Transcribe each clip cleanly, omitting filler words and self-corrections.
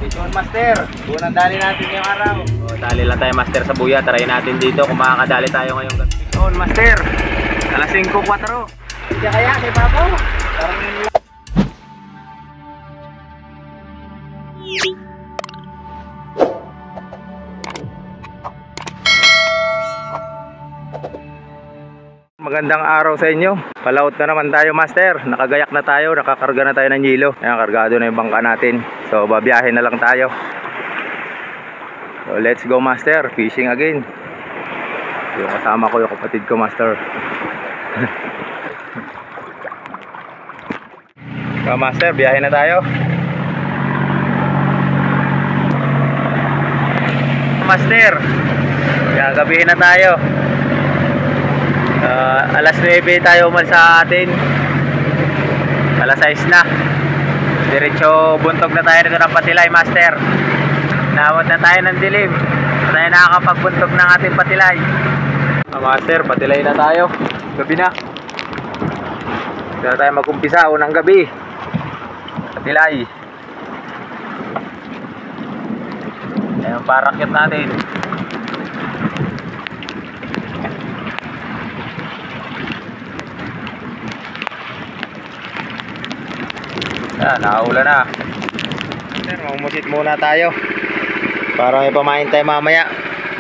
Vision Master, unang dali natin ngayong araw. O, dali lang tayo master sa buya. Try natin dito kung makakadali tayo ngayong gabi. Vision Master, alas 5:04. Hindi kaya kay Papaw. Parang yun lang. Magandang araw sa inyo. Palaut na naman tayo master. Nakagayak na tayo, nakakarga na tayo ng yelo. Ayan, kargado na yung bangka natin. So babiyahe na lang tayo. So let's go master, fishing again. Yung kasama ko, yung kapatid ko master. So master, biyahe na tayo. Master, gagabihin na tayo. Alas 9 tayo umalis sa atin. Alas 6 na. Diretso buntog na tayo dito ng Patilay master. Nawad na tayo ng dilim. Tayo nakakapagbuntog ng ating Patilay. Master, Patilay na tayo. Gabi na. Dito tayo mag-umpisa, unang gabi. Patilay. Ayan yung parakit natin. Nakaulan na. Mamumusit muna tayo para may pamain tayo mamaya.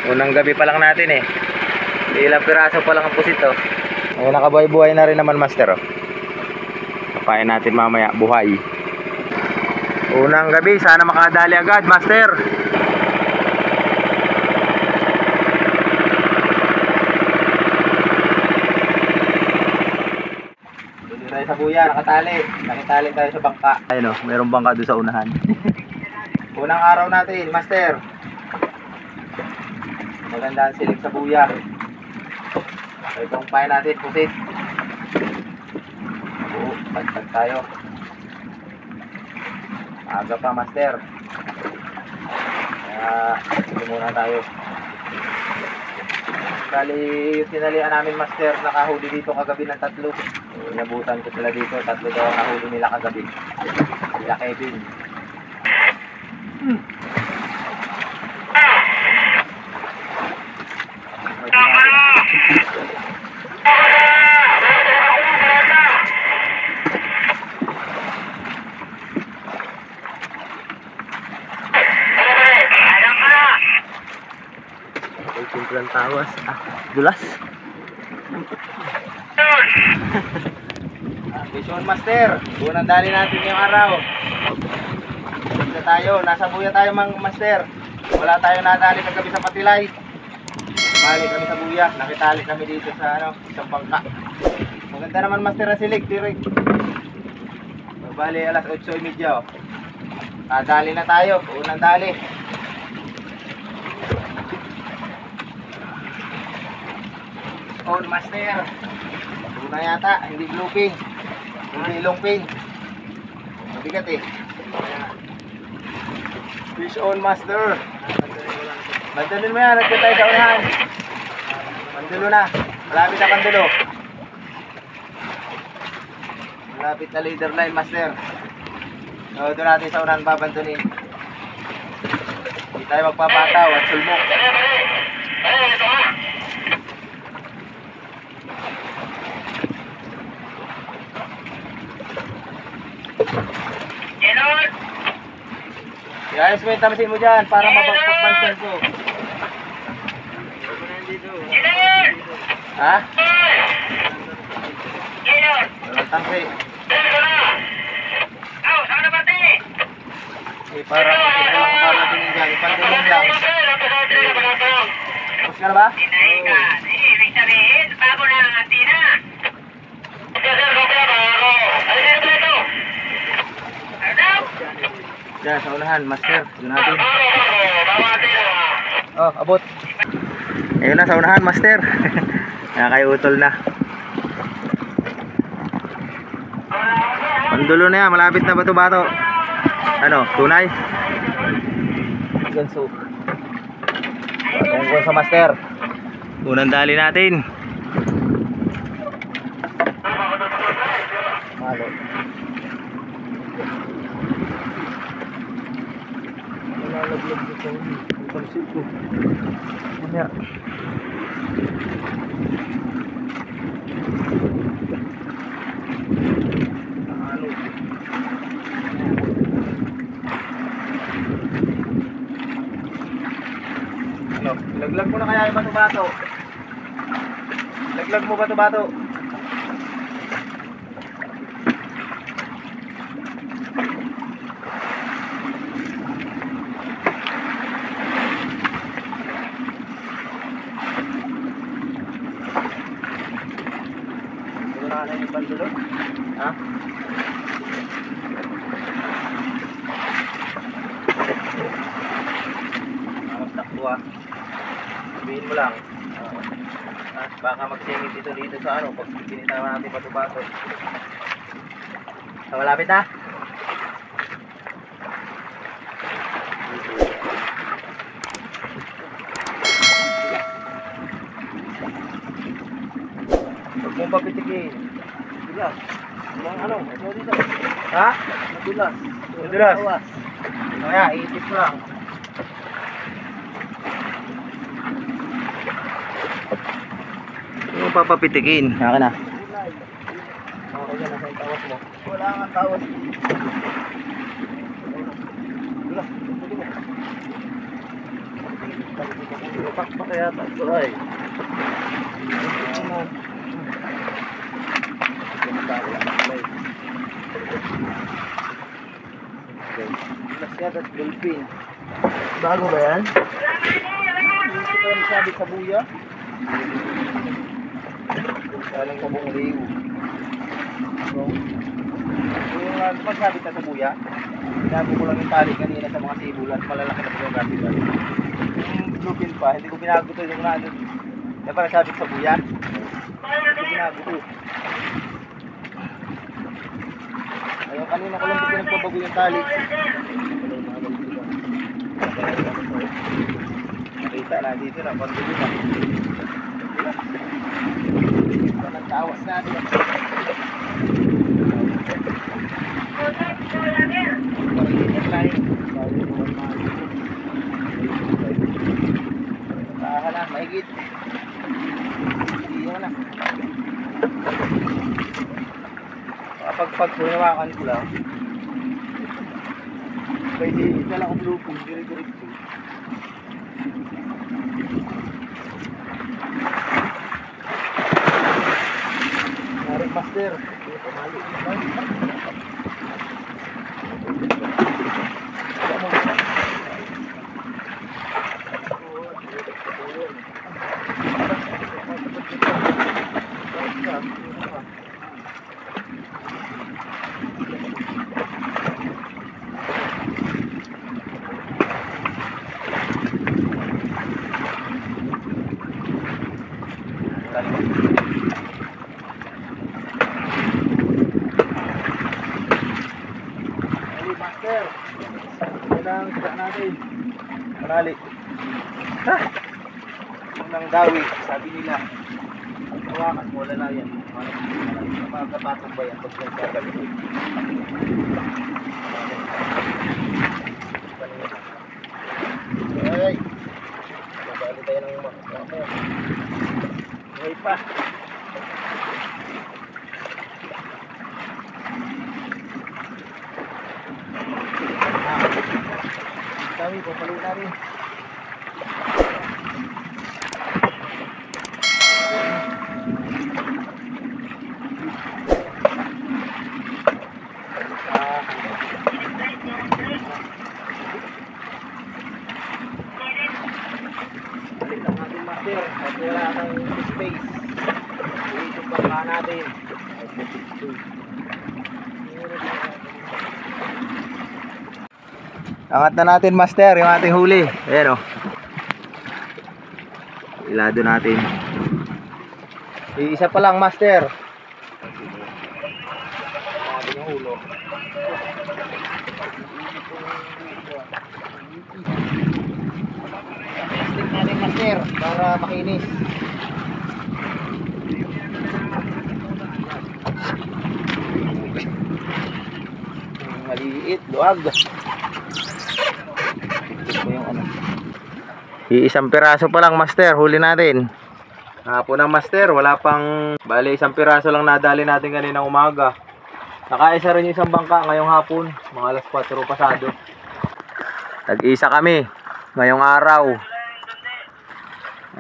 Unang gabi pa lang natin eh. Ilang piraso pa lang ang pusit oh. Nakabuhay-buhay na rin naman master oh. Kapain natin mamaya buhay. Unang gabi, sana makadali agad master. Tayo sa buya, nakitali tayo sa bangka. Ayun o, mayroong bangka doon sa unahan. Unang araw natin, master. Maganda ang silip sa buya. Itong pain natin, pusit. Oo, pagpag tayo. Aga pa master. Kaya, ito muna tayo. Bali, yung sinalian namin master, nakahuli dito kagabi ng 3. Inabutan ko sila dito, 3 daw ang nahuli nila kagabi. Sila Kevin. Simpulan tawas. Dulas. Vision Master, unang dali natin yung araw. Dito tayo, nasa buya tayo mang master. Wala tayong nadali kagabi sa Patilay. Balik kami sa buya, nakitali kami dito sa isang bangka. Maganda naman master na silig, tirig. Bali alas 8:30 oh. Dali na tayo, unang dali. On master. Una yata, hindi looping. Hindi longping. Mabigat eh. Fish on master. Mandulin mo yan, nagkita tayo sa unahan. Mandulo na. Malapit na kandulo. Malapit na leader line master. So doon natin sa unahan babantunin. Hindi tayo magpapataw at sulmok. Ayos mo yung tamasin mo dyan para mapagpapansin ko. Ha? Walang tangsi. Para lang natin yung dyan. Ipandulong lang. Tapos ka na ba? Ibig sabihin, bago na ang antina. Yan, sa unahan, master. Doon natin. Oh, abot. Ayun na, sa unahan, master. Nakakayutol na. Pandulo na yan, malapit na bato-bato. Ano, tunay? Ganso. Tungkol sa master. Unang dali natin. Malo. Nalaglag dito. Ang talsik ko. Mamaya. Ano? Ano? Laglag mo na kaya yung bato-bato. Laglag mo bato-bato. Wala na yung bandulo? Ha? Takbo ah. Sabihin mo lang. Baka magsingit dito sa ano pag pinitawa natin bato-bato. Malapit na. Huwag mong papitikin. Madulas. Ano? Ito dito. Ha? Madulas. Madulas. Kaya, iitip ko lang. Huwag mong papapitikin. Akin na. Okay na, nasa yung tawas mo. Wala kang tawas. Madulas. Lupak pa kaya ito ay. Masyad at dolphin. Bago ba yan? Hindi ko yan sabi sa buya. Galing sa buong liw. Yung magsabi ka sa buya, sinabi ko lang yung tali kanina sa mga sibul at malalaki na yung gabi ba. Yung dolphin pa, hindi ko binago ito yung nado. Kaya pa nagsabi sa buya, hindi ko binago ito. Ayun, kanina ko lang dito nagpabago yung tali. Nakita na dito na, pagdulo na. Ito nagtawas natin. Pag-init na yun. Tahan na, mahigit. Hindi mo na. Kapag hinawakan ko lang, pwede isa lang ang blue pool, dire-diretso. Narik master, hindi pamali. Master, kailangan kita natin. Manali. Ha? Unang dawi, sabi nila. Hawakan mo, wala na yan. Makakapatong ba yan pag nagkagalit? Ay! Nabali tayo ng mga. Ngayon pa. Kami, papalo namin. Balik lang natin master. Kasi wala nang space. Iisip baka natin. Angat na natin master yung ating huli. Ayan o. Ilado natin. Isa pa lang master. Ilado yung ulo. Stick natin master para makinis. Maliit, luwag. Iisang piraso pa lang, master, huli natin. Hapon ng master, wala pang, bali isang piraso lang nadali natin kaninang umaga. Nakaisa rin yung isang bangka ngayong hapon, mga alas 4 pasado. Tag-isa kami ngayong araw.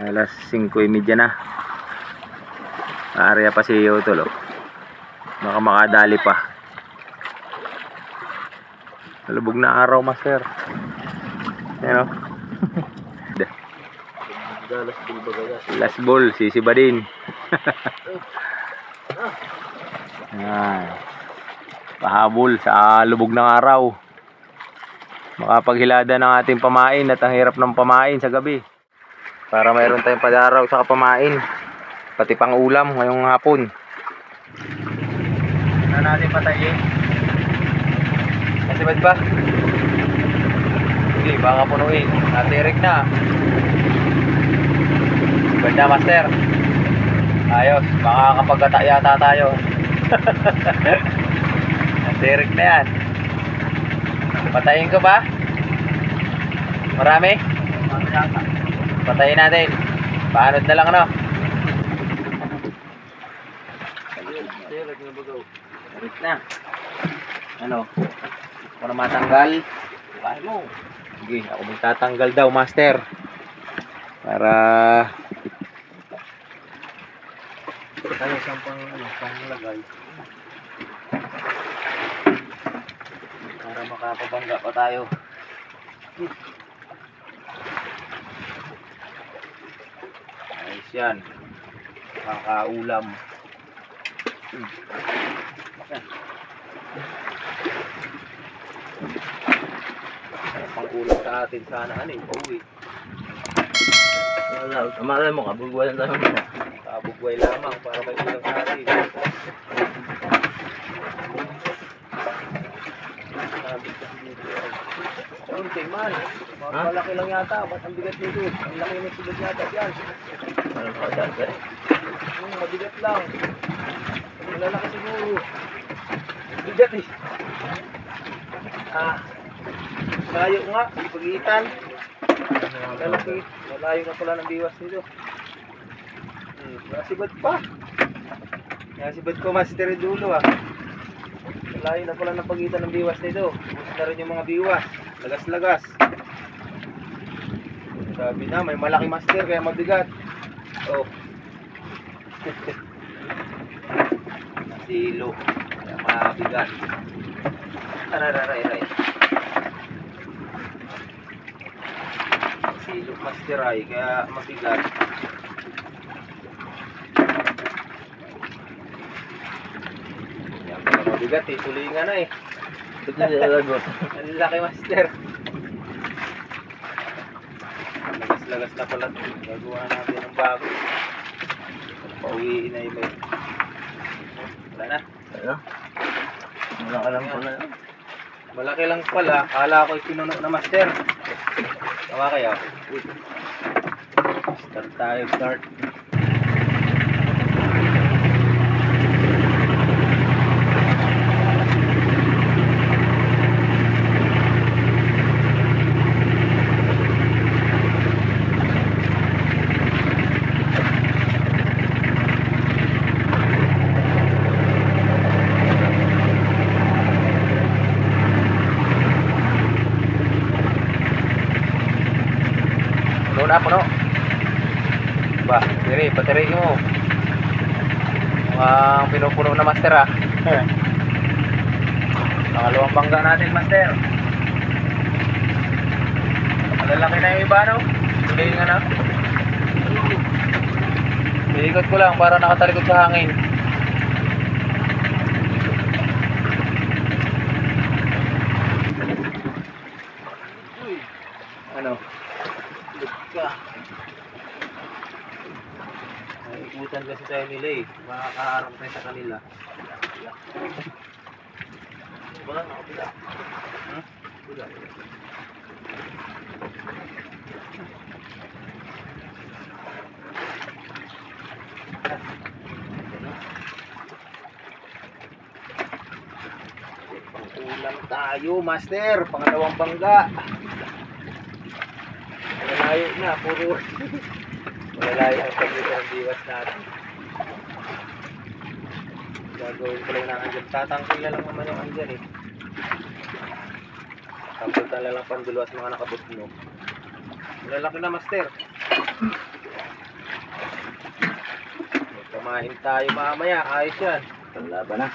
Alas 5:30 na. Area pa si Yotol, oh. Baka makadali pa. Lubog na araw, master. Ayan, oh. Last ball, sisiba din. Ayan. Pahabol sa lubog ng araw. Makapaghilada ng ating pamain at ang hirap ng pamain sa gabi. Para mayroon tayong padaraw sa kapamain. Pati pang ulam ngayong hapon. Na natin patayin. Nasibad ba? Sige, baka punuin. Natirik na. Ganda, master. Ayos, makakapagkata yata tayo. Natirik na yan. Patayin ko ba? Marami? Patayin natin. Paanod na lang, ano? Natirik na. Ano? Ako na matanggal. Kaya mo. Sige, ako magtatanggal daw, master. Para tayo siyang panglagay. Para makapabangga pa tayo. Ayos yan. Makakaulam. Pang-ulam sa atin sana uwi. Amalay mo, kabugway lang tayo. Kabugway lamang para may ulam sa atin. Kunti man. Malaki lang yata. Ba't ang bigat nito? Ang laki ng sibad yata yan. Ano pa dyan, sir? Mabigat lang. Malalaki siguro. Bigat eh. Malayo nga. Pagitan. Lalaki. Malayo na pala ng biwas nito. Nasibad pa. Nasibad ko, master dulo ah. Malayo na pala ng pagitan ng biwas nito. Gusto na rin yung mga biwas. Lagas-lagas. Sabi na, may malaki master kaya mabigat. Oh. Silo. Kaya mabigat. Aray. Silo master ay kaya mabigat. Kaya pala mabigat eh. Tulingan na eh. Ang laki master. Lagas na pala. Gagawa natin ng bago. Pauwiin na iba. Wala na. Ano? Malaki lang pala. Malaki lang pala. Kala ko pinuno na master. Tama kayo. Start tayo. Start. Puno. Ba, patiri mo. Ang pinupuno na master ah. Pangalawang bangga natin master. Malalaki na yung iba no? Tuloy nga na. Iikot ko lang para nakatalikod sa hangin. Ano? Ikutan kasi tayo nila eh. Makakaharap tayo sa kanila. Wala, nakapila. Wala. Pang-ulam tayo, master. Pangalawang bangga. Malayo na, puro. Malalayo ang paglito ng diwas natin. Gagawin ko lang na andyan. Tatangkil na lang naman yung andyan eh. Tapos na lang panduluas mga nakabutno. Malalaki na, master. Kumain tayo mamaya. Ayos yan. Panlaban na.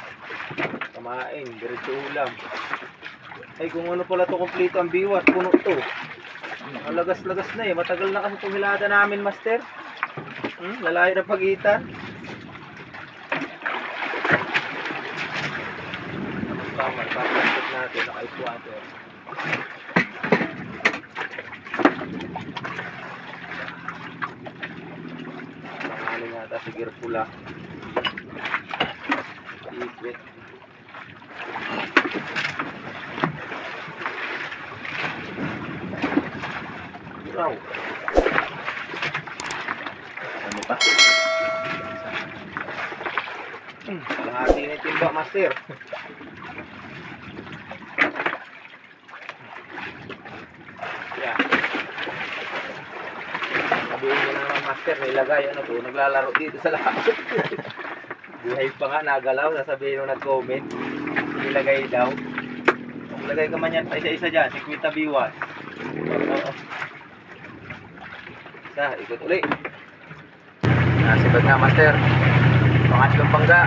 Kumain. Diretso ulam. Ay, kung ano pala to kompleto ang biwas. Puno to. Ang lagas-lagas na eh. Matagal na kasi itong hilada namin, master. Lalayo na pagitan. Tama, papasok natin. Naka-ice water. Pangalan yata si Girpula. Ikwit. Wow. Ano pa? Kalahati na yung timba, master. Yeah. Sabihin nyo naman, master, nilagay ano to, naglalaro dito sa lahat. Buhay pa nga, nagalaw, sasabihin nung nag-comment, nilagay daw. Kung lagay ka man yan, pa isa-isa dyan, 50 biwas. Oo. Isa, ikot uli. Nasibad na, master. Pangatlong bangga.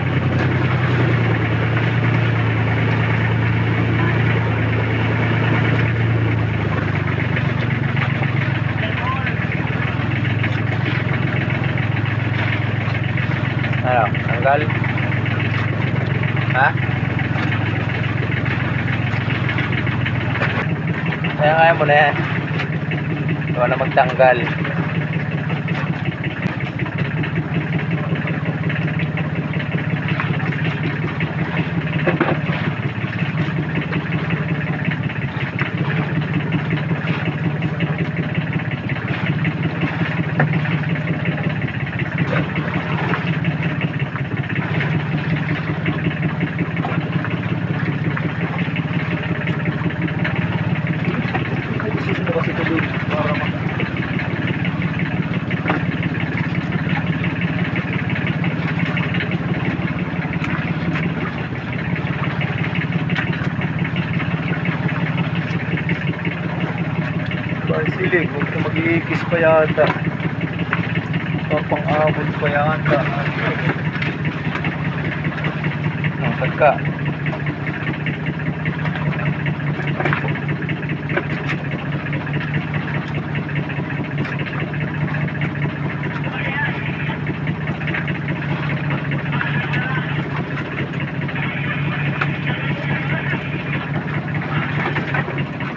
Ano, tanggal? Ha? Kaya mo na yan. Ikaw na magtanggal. Silig, huwag na mag-iikis pa yata. Papang-abot pa yata. Nangkad ka.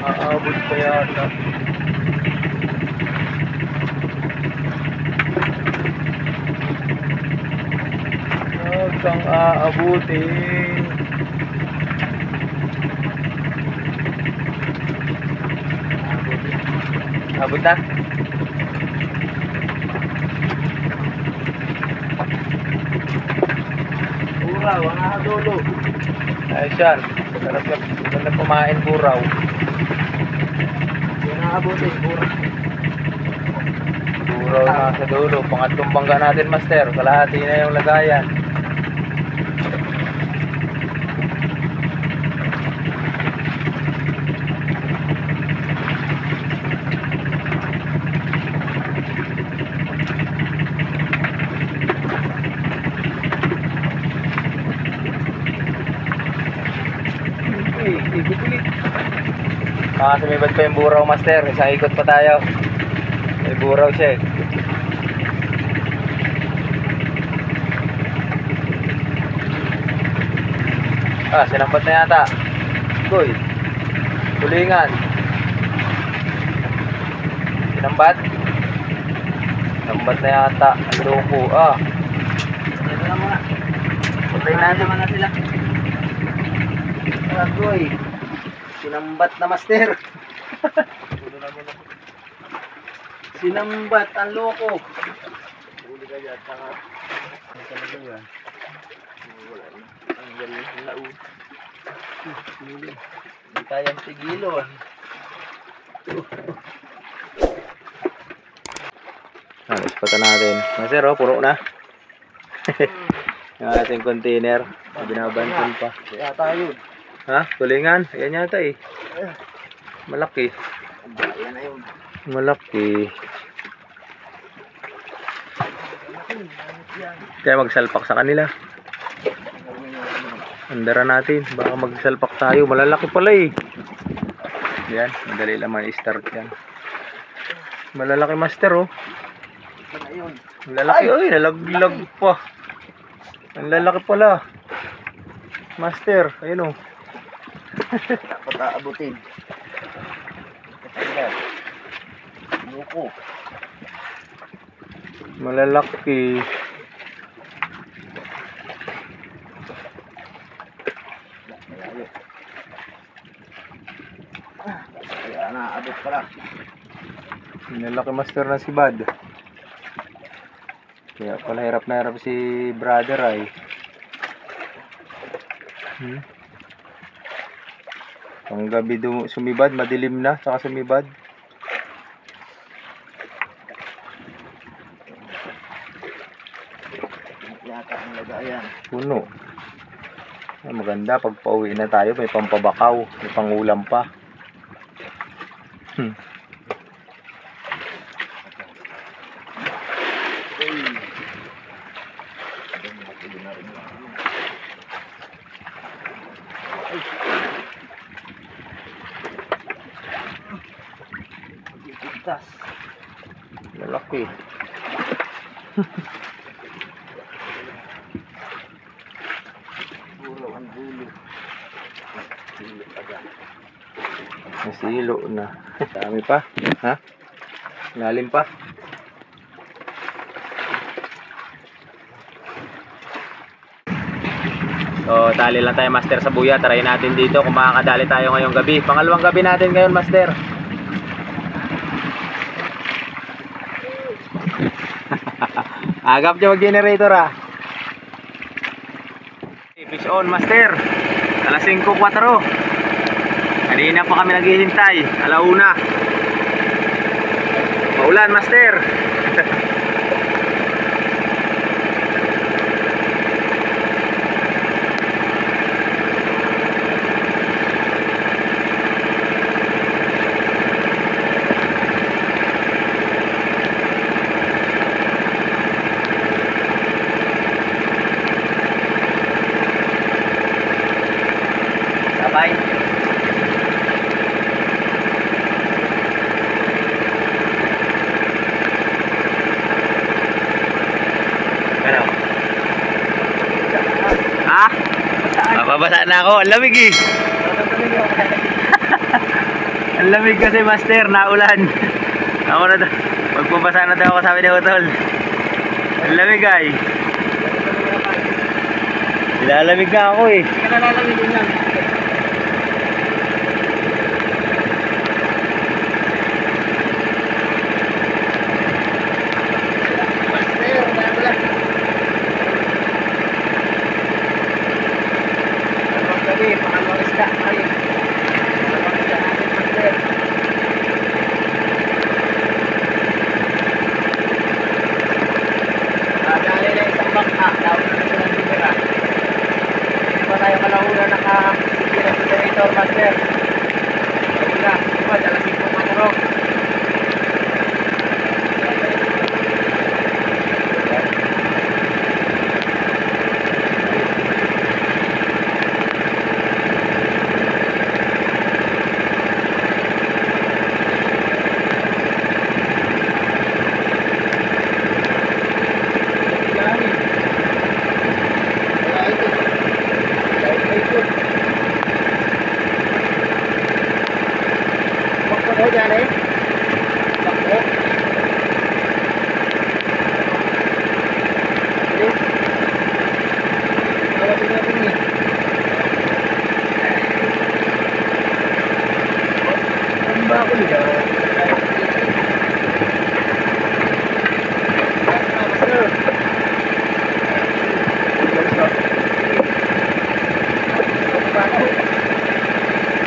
Aabot pa yata. Kang aabutin. Abot na. Buraw, ang dulo. Ayos yan. Sarap na kumain buraw. Yan ang abutin, buraw. Buraw na sa dulo. Pangatlong bangga natin, master. Kalahati na yung lagayan. Ikot ulit. Sumibad pa yung buraw, master. Isang ikot pa tayo. May buraw siya eh. Sinambat na yata. Goy. Tulingan. Sinambat. Sinambat na yata. Ang loko. Ito na muna. Patayin na naman na sila. Goy. Sinambat na, master. Sinambat ang loko. Huli ka dyan. Saka. Ano talaga yan? Wala na. Ang galing ng laud. Hindi tayang tigilon. Ispatan natin. Master, oh, puno na. Yung ating container. Binabantin pa. Kaya tayo. Ha? Tulingan? Ayan yata eh. Malaki. Ayan na yun. Malaki. Kaya magsalpak sa kanila. Andara natin. Baka magsalpak tayo. Malalaki pala eh. Yan. Madali lang i-start yan. Malalaki master oh. Malalaki. Ay, nalaglag pa. Ang lalaki pala. Master. Ayun oh. Dapat aabutin. Ayan. Loko. Malalaki. Kaya naabot pala. Malalaki master na si Bad. Kaya pala hirap na hirap si brother ay. Ang gabi sumibad, madilim na, saka sumibad. Yata ang lagayan. Puno. Maganda pag pauwi na tayo, may pampabakaw, may pangulam pa. Malaki. Puro ang dulo. Nasilo na. Dami pa. Ha? Lalim pa. So, tali lang tayo master sa buya. Try natin dito kung makakadali tayo ngayong gabi. Pangalawang gabi natin ngayon master. Agap niya mag-generator ah. Fish on master. Alas 5:04. Kanina pa kami naghihintay. Alauna. Maulan master. Sabay. Ano? Ha? Mababasa na ako. Ang lamig eh. Ang lamig kasi master. Naulan. Ako na to. Magpabasa na tayo kasama ni Utol. Ang lamig ay. Nilalamig na ako eh. Hindi ka nalalamig din yan. Pangalawang isda tayo. Pangalawang isda natin master. Dali na isang bangka. Daw na nito ng bibira. Hindi pa tayo kalahuna naka-sikira sa generator master. Kalahuna. Diba? Alas 5:04. Bakit dyan eh? Bakit? Hindi. Tawasin natin eh. Ang ba ako nila? Master.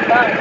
Bang.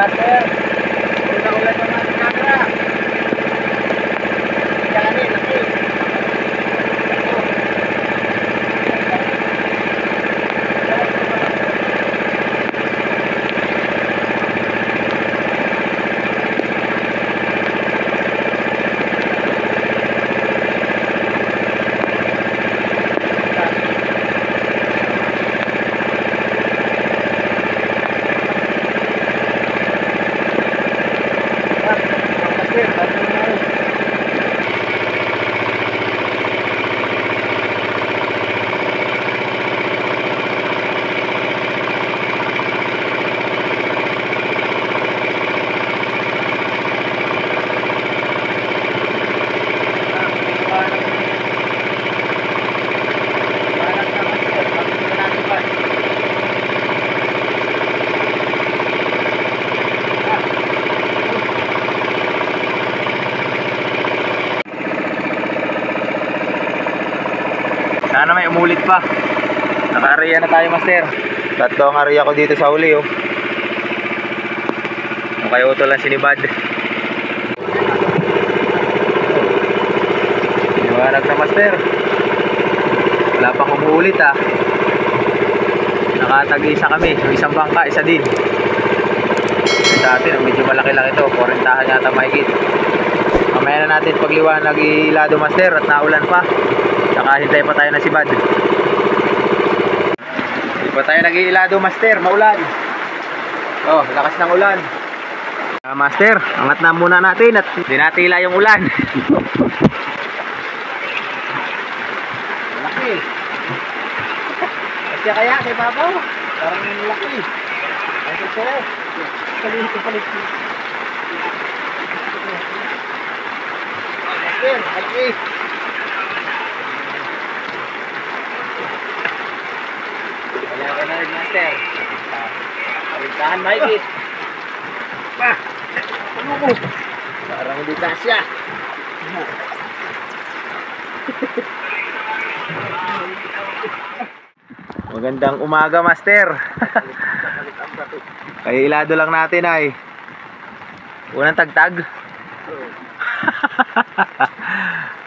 Master. Ulan ng mga camera. Yan eh, laki. Sana may umulit pa. Naka-area na tayo, Master. Tatlo ang area ko dito sa huli, oh. Kaya utol lang sinibad. Liwanag na, Master. Wala pang umuulit, ah. Nakatag-isa kami. Yung isang bangka, isa din. Sa atin, medyo malaki-laki to. 40 yata mahigit. Mamaya na natin pagliwanag ilado, Master, at naulan pa. Nakahintay pa tayo na sibad. Hindi pa tayo nag-iilado, Master, maulan. Oh, lakas ng ulan. Master, angat na muna natin at dinatila yung ulan. Malaki. Kasi kaya kay Babaw, parang malaki. Ay, sir. Kalito palit. Master, malaki. Kaya ka na rin, Master. Parintahan mahigit. Ano mo? Parang hindi kasya. Magandang umaga, Master. Kaya ilado lang natin ay unang tagtag.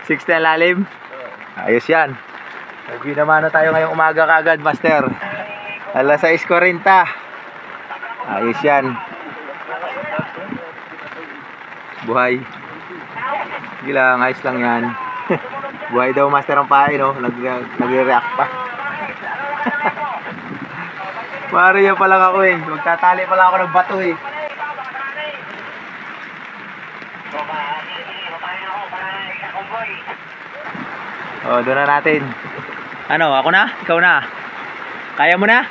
60 lalim. Ayos yan. Nagbinamano tayo ngayong umaga kagad, Master. Alas 6:40. Ayos yan. Buhay. Sige lang, ayos lang yan. Buhay daw, Master, ang pahay, no? Nagre-react pa. Maria pa lang ako eh. Magtatali pa lang ako ng bato eh. Oh, doon na natin. Ano, ako na? Ikaw na? Kaya mo na?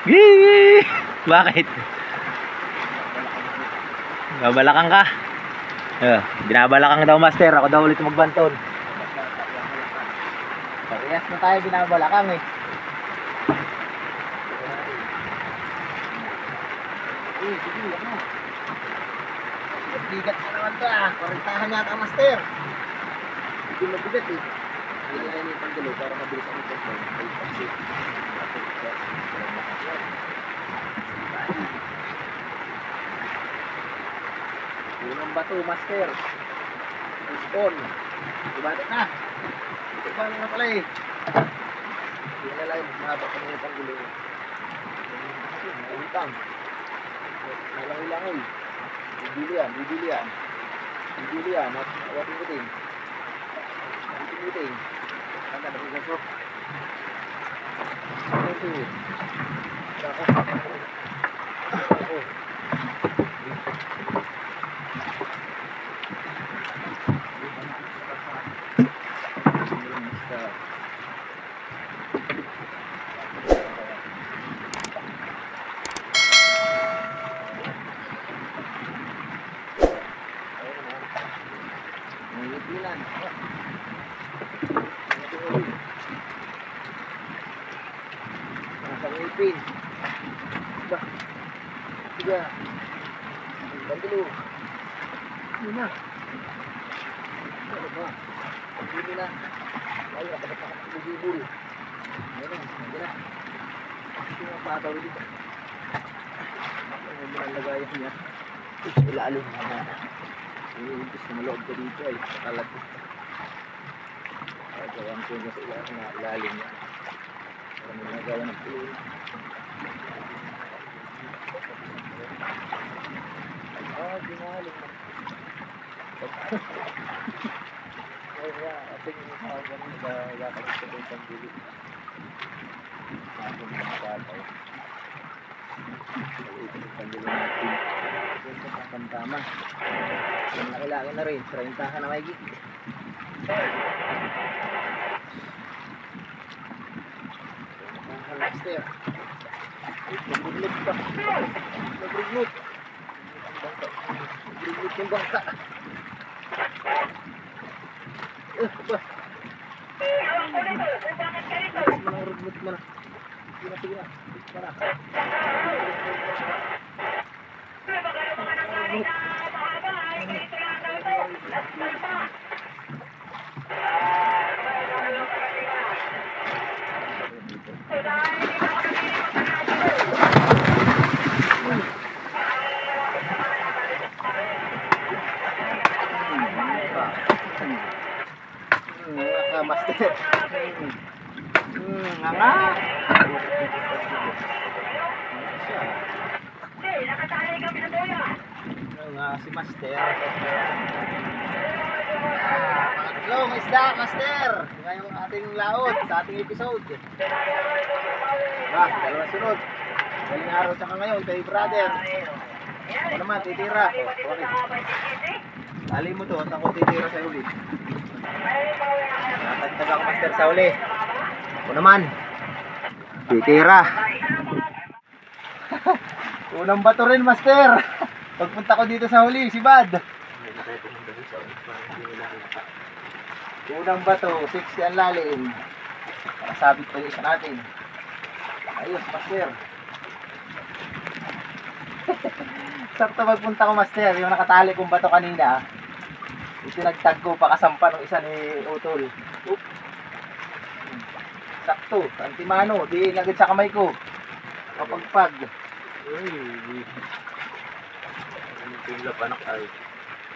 Yee! Bakit? Babalakang ka? Binabalakang daw, Master. Ako daw ulit magbanton. Parehas na tayo binabalakang eh. Bigat na naman to ah. Parintahan yata, Master. Hindi mabigat eh. Hindi na yung pagdulo para mabilis ang pagdulo. Ay, pagsit. Unang bato, Master. Respon. Ibalik na. Ibalik na pala eh. Hindi na lang. Mahaba pa na yung pagdulo. Ulitang. Nalangoy-langoy. Bibili yan. Bibili yan. Bibili yan. Awating puting. Puting. Tanda na pugasok. Ito. Saka. Ako. Pin. Ba. Tiga. Bantulo. Ini na. Ano ba? Ini na. Ay, nakapataka ng bibul. Ayun na. Ayun na. Ito yung pataw dito. Ano mo nalagayan niya? Ilalim na. Iimbis na maloob ka dito ay kalat. Gawin ko niya sa ilalim niya. Para may nagawa ng pulo. Ginalo na. Kaya ating tawag kami nagagalit sa isang bili. Ako mga batay. Ang bili natin. Ito sa pantama. Ang laki-laki na rin. 30 ka na may gig. Master. Nabrignot pa. Nabrignot. Nabrignot yung bangka. Ba? Nabrignot mo na. Sige na. Para. Master. Nga. Nga si Master. Pangatlong isda, Master. Ngayong ating laot sa ating episode. Dalawang sunod. Galing araw tsaka ngayon kay brother. Ako naman, titira. Tali mo to, at ako titira sa uli. Natagtag ako, Master, sa uli. Ako naman, titira. Unang bato rin, Master. Pagpunta ko dito sa huli, si Bad. Unang bato, 60 ang lalim. Nakasabit pa yung isa natin. Ayos, Master. Sakto magpunta ko, Master. Yung nakatali kong bato kanina, itinagtag ko pakasampa ng isa ni Utol. Oop. Sakto, antimano, di agad sa kamay ko. Kapagpag. Tinglap anak ay.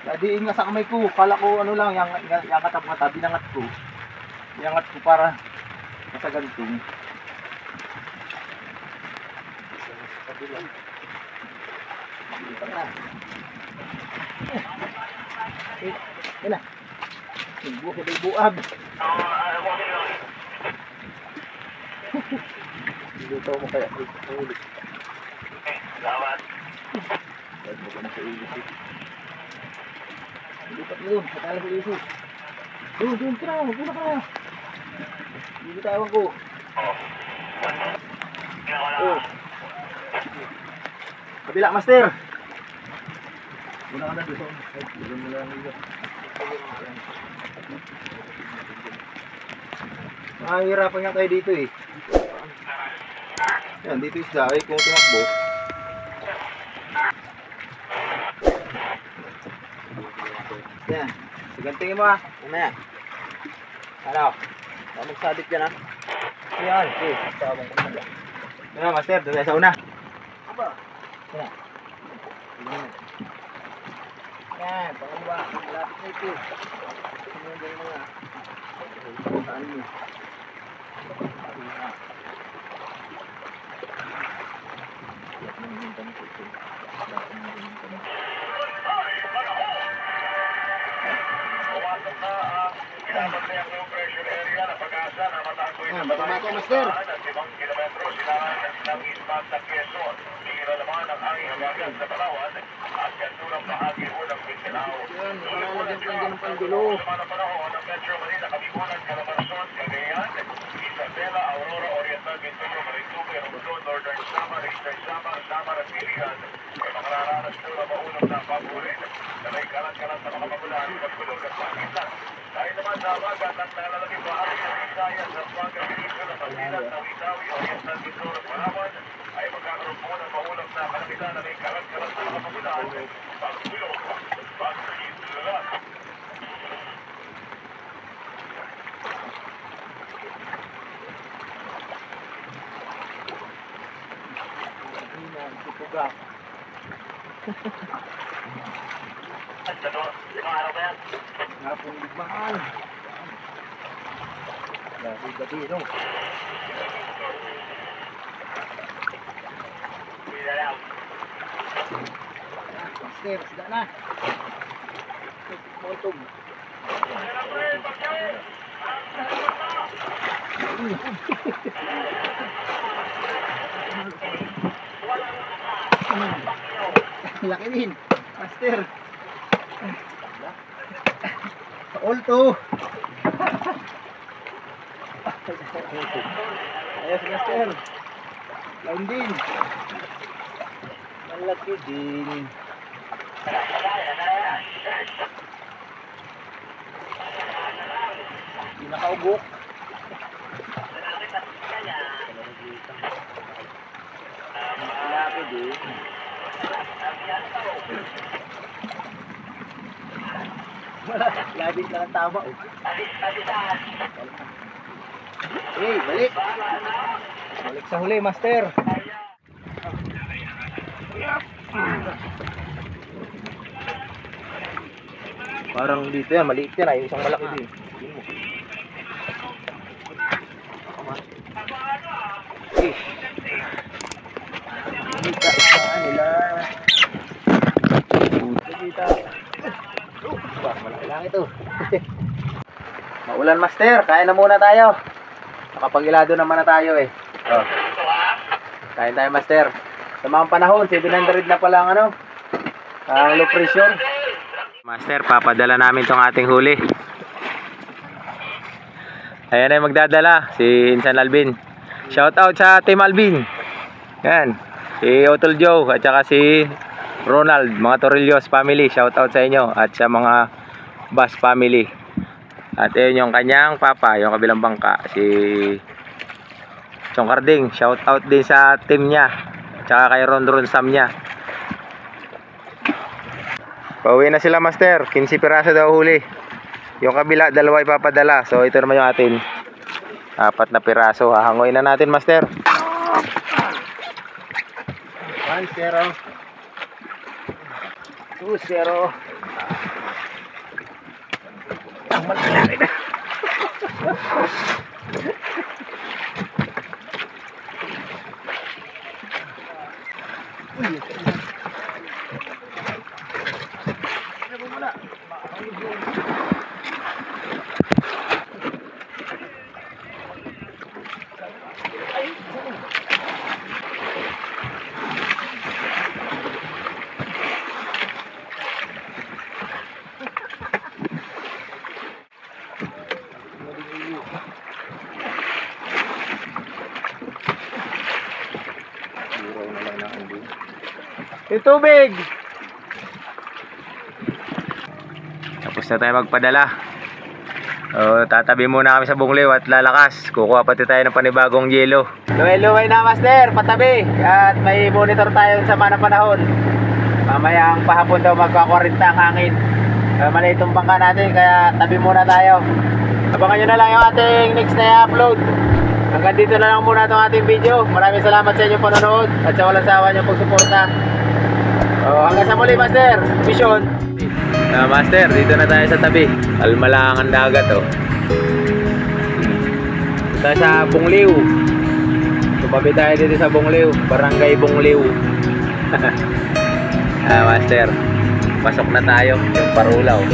Nadiin nga sa kamay ko, kala ko ano lang, yung katab-katab, binangat ko. Binangat ko para masaganting. Dito na. Yan na. Bukid ay buab. Dito mo kaya ulit. Salamat. Huwag mo na sa ilisip. Lipat mo doon, sa talang ilisip. Doon, tira, magpuna ka na. Bibitawan ko. Oh. Kabila, Master. Muna ka na doon. Doon mo lang ito. Mahihirapan nga tayo dito eh. Yan, dito isda ay kung tumakbo. Yan, sigantingin mo ah. Ano yan? Ano? Baka magsabit dyan ah. Yan, okay. Tawang ko na. Ano, Master, doon sa una. Aba. Yan. Yan, pangalawa. Lapit na ito. Ano yung mga? Saan mo? Matamato, Master. Yan, malalagyan ko ng pandulo. Isabela, Aurora, Oriental, Mindoro, Marinduque, Luzon, Northern Samar, Eastern Samar, Samar at Pilihan ay makararanas po na maunang na paburin na may kalat-kalat sa mga magulaan, pagkulog at pakitan. Dahil naman sa abagat ang nalalaging bahagi ng Visayas at Panga, Pinisyo na Pagbilan, Tawi-Tawi, Oriental, Mindoro at Palawan ay magkakaroon po ng maunang na kalamitan na may kalat-kalat sa mga magulaan, pagkulog, pagkilulat. Bugak. Ngapong ligmaan. Gabi-gabi, no? Master, sida na. Montog. Laki din, Master. Ulto. Ayos, Master. Lain din. Malaki din. Pinakaugok. Malaki din. Labit lang ang tama. Hey, balik. Balik sa huli, Master. Parang dito yan, maliit yan ay isang malaki din. Kita nila. Kita. Malaki lang ito. Maulan, Master, kain na muna tayo. Nakapag-ilado naman na tayo eh. Oh. Kain tayo, Master. Sa mga panahon, 700 na pala ang ano, ang low pressure. Master, papadala namin tong ating huli. Ayan ay magdadala, si Insan Alvin. Shout out sa Team Alvin. Yan, si Otol Joe at saka si Ronald, mga Torrillos family. Shout out sa inyo at sa mga Bas family. At ayun yung kanyang papa, yung kabilang bangka, si Chong Carding. Shout out din sa team niya at saka kay Ron Sam niya. Pauwi na sila, Master. 15 piraso daw huli. Yung kabila, dalawa ipapadala. So ito naman yung atin. 4 na piraso. Hahangoy na natin, Master. 1-0. 2-0. Ang malaki na. Yung tubig. Tapos na tayo magpadala. Tatabi muna kami sa Bungliw at lalakas. Kukuha pati tayo ng panibagong yelo. Luway-luway na, Master, patabi. At may monitor tayo sa mga panahon. Mamaya ang pahapon daw magka-40 ang hangin. Maliit yung bangka natin, kaya tabi muna tayo. Abangan nyo na lang yung ating next na i-upload. Hanggang dito na lang muna itong ating video. Maraming salamat sa inyong panonood at sa walang sawa niyong pagsuporta. Hanggang sa muli, Master. Mission. Master, dito na tayo sa tabi. Almalang ang dagat, oh. Dito sa Bungliw. Tumabi tayo dito sa Bungliw. Barangay Bungliw. Master, pasok na tayo. Yung Parulaw.